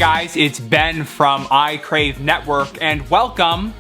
guys, it's Ben from I Crave Network, and welcome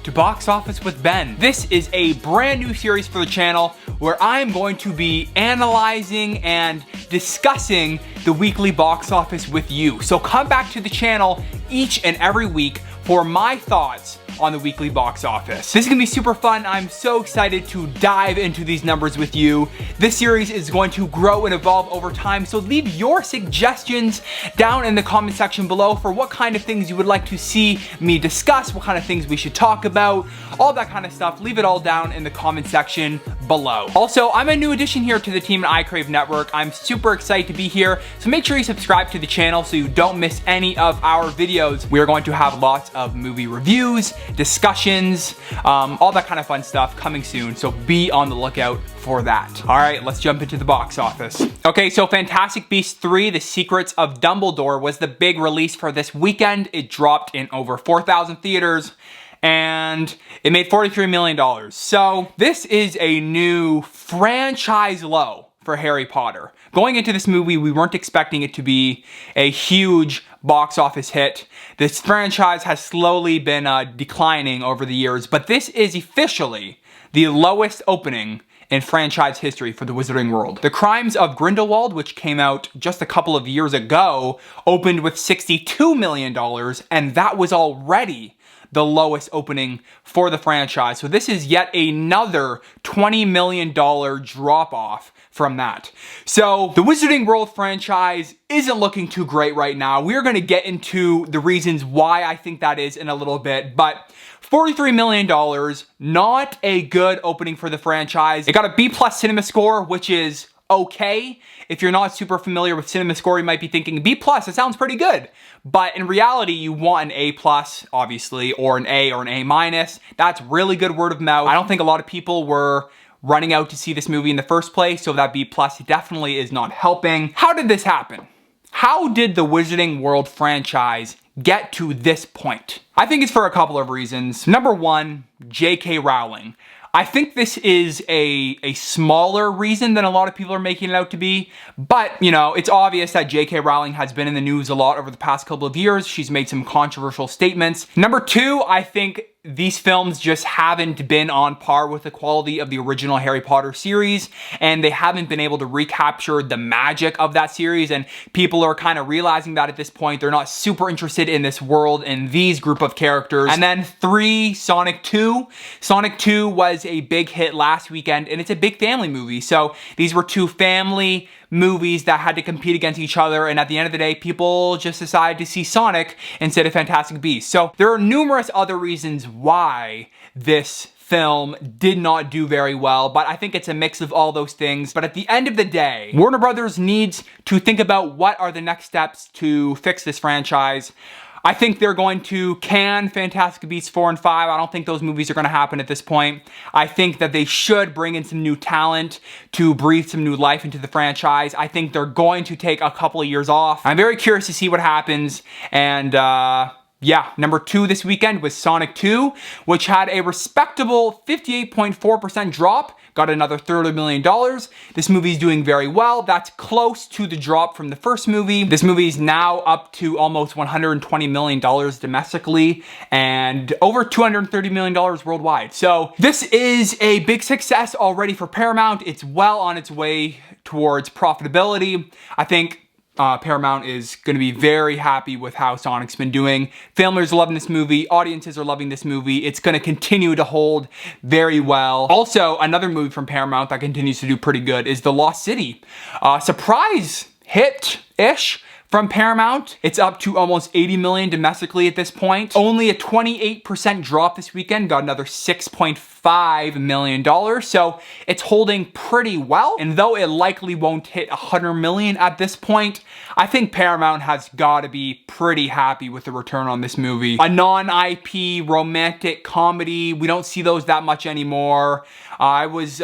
to Box Office with Ben. This is a brand new series for the channel where I am going to be analyzing and discussing the weekly box office with you. So come back to the channel each and every week for my thoughts on the weekly box office. This is gonna be super fun. I'm so excited to dive into these numbers with you. This series is going to grow and evolve over time, so leave your suggestions down in the comment section below for what kind of things you would like to see me discuss, what kind of things we should talk about, all that kind of stuff. Leave it all down in the comment section below. Also, I'm a new addition here to the team at I Crave Network. I'm super excited to be here, so make sure you subscribe to the channel so you don't miss any of our videos. We are going to have lots of movie reviews, discussions, all that kind of fun stuff coming soon, so be on the lookout for that. All right, let's jump into the box office. Okay, so Fantastic Beasts 3: The Secrets of Dumbledore was the big release for this weekend. It dropped in over 4,000 theaters and it made $43 million. So this is a new franchise low for Harry Potter. Going into this movie, we weren't expecting it to be a huge box office hit. This franchise has slowly been declining over the years, but this is officially the lowest opening in franchise history for the Wizarding World. The Crimes of Grindelwald, which came out just a couple of years ago, opened with $62 million, and that was already the lowest opening for the franchise. So this is yet another $20 million drop off from that. So the Wizarding World franchise isn't looking too great right now. We're going to get into the reasons why I think that is in a little bit, but $43 million, not a good opening for the franchise. It got a B+ cinema score, which is okay. If you're not super familiar with cinema score, you might be thinking B+, it sounds pretty good. But in reality, you want an A+, obviously, or an A or an A-. That's really good word of mouth. I don't think a lot of people were running out to see this movie in the first place, so that B+ definitely is not helping. How did this happen? How did the Wizarding World franchise get to this point? I think it's for a couple of reasons. Number one, J.K. Rowling. I think this is a smaller reason than a lot of people are making it out to be, but, you know, it's obvious that J.K. Rowling has been in the news a lot over the past couple of years. She's made some controversial statements. Number two, I think these films just haven't been on par with the quality of the original Harry Potter series, and they haven't been able to recapture the magic of that series, and people are kind of realizing that at this point. They're not super interested in this world and these group of characters. And then three, Sonic 2. Sonic 2 was a big hit last weekend, and it's a big family movie. So these were two family movies that had to compete against each other, and at the end of the day, people just decided to see Sonic instead of Fantastic Beasts. So there are numerous other reasons why this film did not do very well, but I think it's a mix of all those things. But at the end of the day, Warner Brothers needs to think about what are the next steps to fix this franchise. I think they're going to can Fantastic Beasts 4 and 5. I don't think those movies are going to happen at this point. I think that they should bring in some new talent to breathe some new life into the franchise. I think they're going to take a couple of years off. I'm very curious to see what happens. And yeah, number two this weekend was Sonic 2, which had a respectable 58.4% drop. Got another $30 million. This movie's doing very well. That's close to the drop from the first movie. This movie is now up to almost $120 million domestically and over $230 million worldwide. So this is a big success already for Paramount. It's well on its way towards profitability. I think Paramount is going to be very happy with how Sonic's been doing. Families are loving this movie. Audiences are loving this movie. It's going to continue to hold very well. Also, another movie from Paramount that continues to do pretty good is The Lost City. Surprise hit-ish from Paramount. It's up to almost $80 million domestically at this point. Only a 28% drop this weekend. Got another $6.5 million. So it's holding pretty well. And though it likely won't hit $100 million at this point, I think Paramount has got to be pretty happy with the return on this movie. A non-IP romantic comedy. We don't see those that much anymore. I was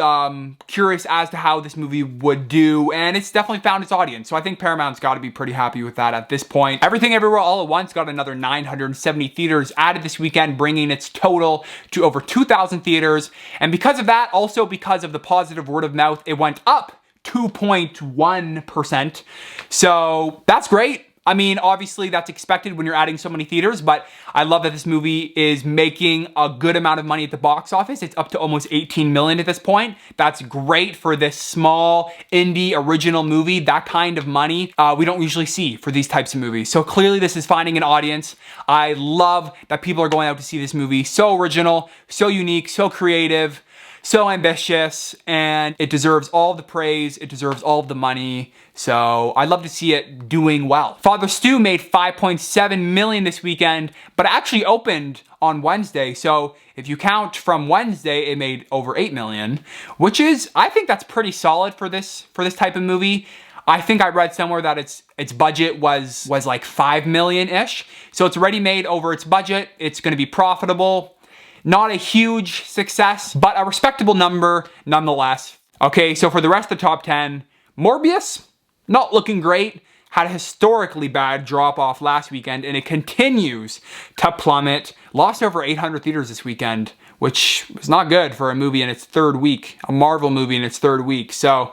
curious as to how this movie would do, and it's definitely found its audience. So I think Paramount's got to be pretty happy with that at this point. Everything Everywhere All at Once got another 970 theaters added this weekend, bringing its total to over 2,000 theaters. And because of that, also because of the positive word of mouth, it went up 2.1%. So that's great. I mean, obviously that's expected when you're adding so many theaters, but I love that this movie is making a good amount of money at the box office. It's up to almost 18 million at this point. That's great for this small indie original movie. That kind of money we don't usually see for these types of movies. So clearly this is finding an audience. I love that people are going out to see this movie. So original, so unique, so creative, so ambitious, and it deserves all the praise. It deserves all of the money. So I'd love to see it doing well. Father Stu made 5.7 million this weekend, but actually opened on Wednesday. So if you count from Wednesday, it made over 8 million, which is, I think that's pretty solid for this type of movie. I think I read somewhere that its budget was like 5 million-ish. So it's already made over its budget. It's gonna be profitable. Not a huge success, but a respectable number nonetheless. Okay, so for the rest of the top 10, Morbius, not looking great. Had a historically bad drop off last weekend, and it continues to plummet. Lost over 800 theaters this weekend, which was not good for a movie in its third week, a Marvel movie in its third week. So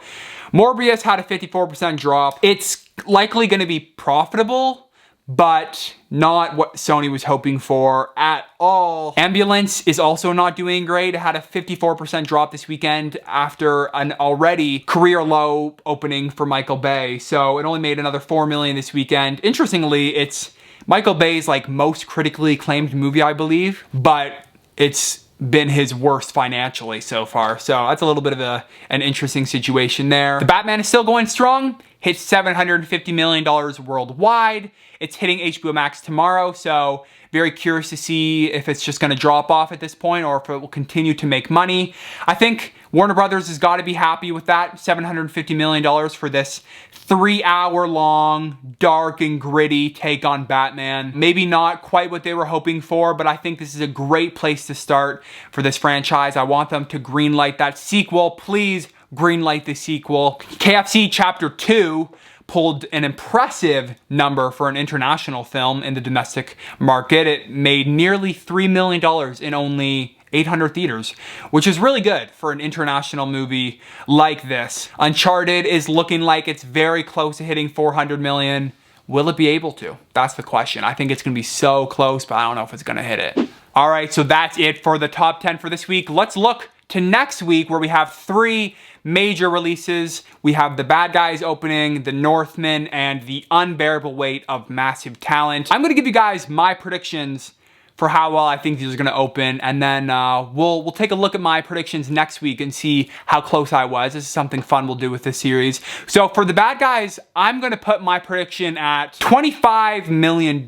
Morbius had a 54% drop. It's likely gonna be profitable, but not what Sony was hoping for at all. Ambulance is also not doing great. It had a 54% drop this weekend after an already career low opening for Michael Bay. So it only made another 4 million this weekend. Interestingly, it's Michael Bay's like most critically acclaimed movie, I believe, but it's been his worst financially so far. So that's a little bit of an interesting situation there. The Batman is still going strong. Hit $750 million worldwide. It's hitting HBO Max tomorrow, so very curious to see if it's just gonna drop off at this point or if it will continue to make money. I think Warner Brothers has got to be happy with that, $750 million for this 3-hour long, dark and gritty take on Batman. Maybe not quite what they were hoping for, but I think this is a great place to start for this franchise. I want them to greenlight that sequel. Please greenlight the sequel. KFC Chapter 2 pulled an impressive number for an international film in the domestic market. It made nearly $3 million in only 800 theaters, which is really good for an international movie like this. Uncharted is looking like it's very close to hitting 400 million. Will it be able to? That's the question. I think it's gonna be so close, but I don't know if it's gonna hit it. All right, so that's it for the top 10 for this week. Let's look to next week where we have 3 major releases. We have The Bad Guys opening, The Northman, and The Unbearable Weight of Massive Talent. I'm gonna give you guys my predictions for how well I think these are gonna open, and then we'll take a look at my predictions next week and see how close I was. This is something fun we'll do with this series. So for The Bad Guys, I'm gonna put my prediction at $25 million.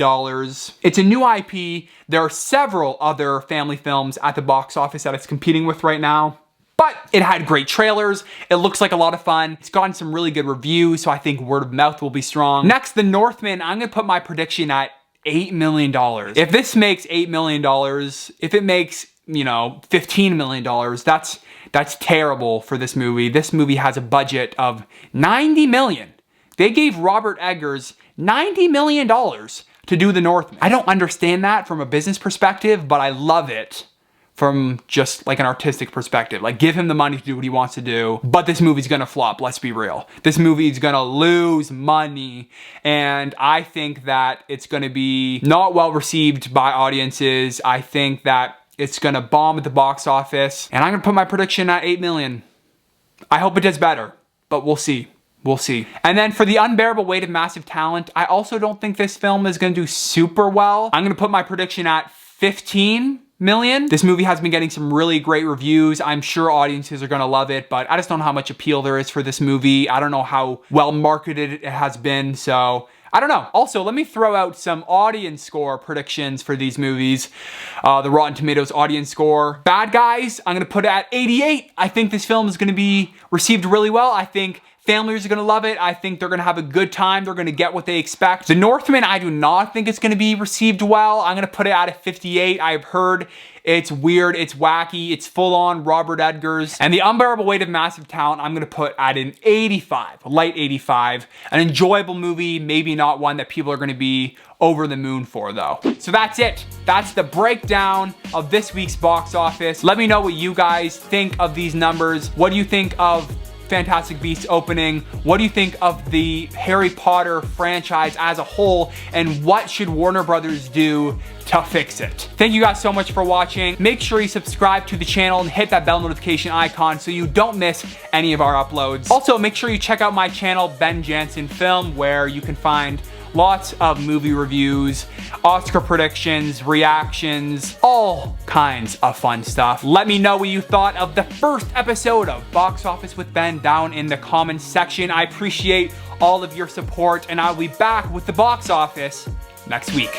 It's a new IP. There are several other family films at the box office that it's competing with right now. But it had great trailers. It looks like a lot of fun. It's gotten some really good reviews, so I think word of mouth will be strong. Next, The Northman, I'm gonna put my prediction at $8 million. If this makes $8 million, if it makes, you know, $15 million, that's terrible for this movie. This movie has a budget of $90 million. They gave Robert Eggers $90 million to do The Northman. I don't understand that from a business perspective, but I love it from just like an artistic perspective. Like, give him the money to do what he wants to do, but this movie's gonna flop, let's be real. This movie's gonna lose money, and I think that it's gonna be not well received by audiences. I think that it's gonna bomb at the box office, and I'm gonna put my prediction at 8 million. I hope it does better, but we'll see. We'll see. And then for The Unbearable Weight of Massive Talent, I also don't think this film is gonna do super well. I'm gonna put my prediction at 15 million. This movie has been getting some really great reviews. I'm sure audiences are gonna love it, but I just don't know how much appeal there is for this movie. I don't know how well marketed it has been, so I don't know. Also, let me throw out some audience score predictions for these movies. The Rotten Tomatoes audience score. Bad Guys, I'm gonna put it at 88. I think this film is gonna be received really well. I think families are gonna love it. I think they're gonna have a good time. They're gonna get what they expect. The Northman, I do not think it's gonna be received well. I'm gonna put it at a 58. I've heard it's weird, it's wacky, it's full on Robert Eggers. And The Unbearable Weight of Massive Talent, I'm gonna put at an 85, a light 85. An enjoyable movie, maybe not one that people are gonna be over the moon for though. So that's it. That's the breakdown of this week's box office. Let me know what you guys think of these numbers. What do you think of Fantastic Beasts opening? What do you think of the Harry Potter franchise as a whole? And what should Warner Brothers do to fix it? Thank you guys so much for watching. Make sure you subscribe to the channel and hit that bell notification icon so you don't miss any of our uploads. Also, make sure you check out my channel, Ben Jansen Film, where you can find lots of movie reviews, Oscar predictions, reactions, all kinds of fun stuff. Let me know what you thought of the first episode of Box Office with Ben down in the comments section. I appreciate all of your support, and I'll be back with the box office next week.